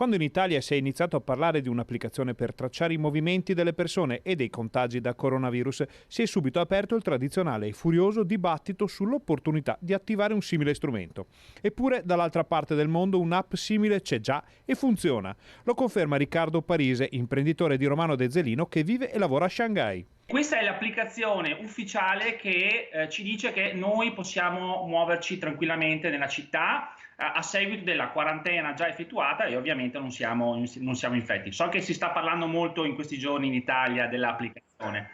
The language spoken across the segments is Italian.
Quando in Italia si è iniziato a parlare di un'applicazione per tracciare i movimenti delle persone e dei contagi da coronavirus, si è subito aperto il tradizionale e furioso dibattito sull'opportunità di attivare un simile strumento. Eppure, dall'altra parte del mondo, un'app simile c'è già e funziona. Lo conferma Riccardo Parise, imprenditore di Romano De Zelino che vive e lavora a Shanghai. Questa è l'applicazione ufficiale che ci dice che noi possiamo muoverci tranquillamente nella città a seguito della quarantena già effettuata e ovviamente non siamo infetti. So che si sta parlando molto in questi giorni in Italia dell'applicazione.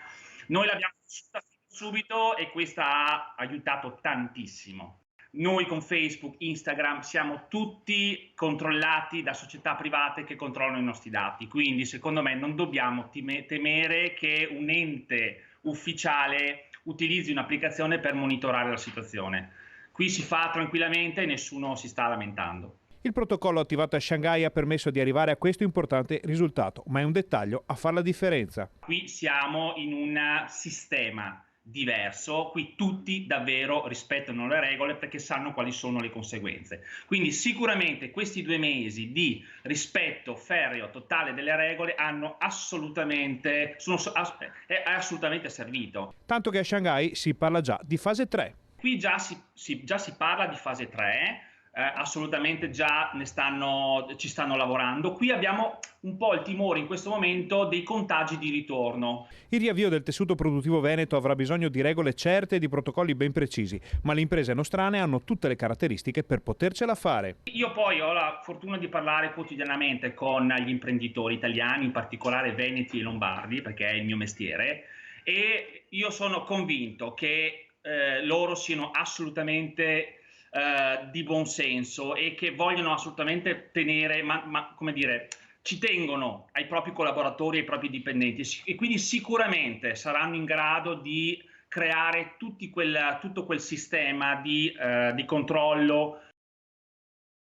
Noi l'abbiamo vissuta subito e questa ha aiutato tantissimo. Noi con Facebook, Instagram siamo tutti controllati da società private che controllano i nostri dati, quindi secondo me non dobbiamo temere che un ente ufficiale utilizzi un'applicazione per monitorare la situazione. Qui si fa tranquillamente e nessuno si sta lamentando. Il protocollo attivato a Shanghai ha permesso di arrivare a questo importante risultato, ma è un dettaglio a far la differenza. Qui siamo in un sistema diverso, qui tutti davvero rispettano le regole perché sanno quali sono le conseguenze. Quindi sicuramente questi 2 mesi di rispetto ferreo totale delle regole è assolutamente servito. Tanto che a Shanghai si parla già di fase 3. Qui già si parla di fase 3, assolutamente già ci stanno lavorando. Qui abbiamo un po' il timore in questo momento dei contagi di ritorno. Il riavvio del tessuto produttivo veneto avrà bisogno di regole certe e di protocolli ben precisi, ma le imprese nostrane hanno tutte le caratteristiche per potercela fare. Io poi ho la fortuna di parlare quotidianamente con gli imprenditori italiani, in particolare veneti e lombardi, perché è il mio mestiere, e io sono convinto che loro siano assolutamente di buon senso e che vogliono assolutamente tenere, come dire, ci tengono ai propri collaboratori e ai propri dipendenti e quindi sicuramente saranno in grado di creare tutto quel sistema di controllo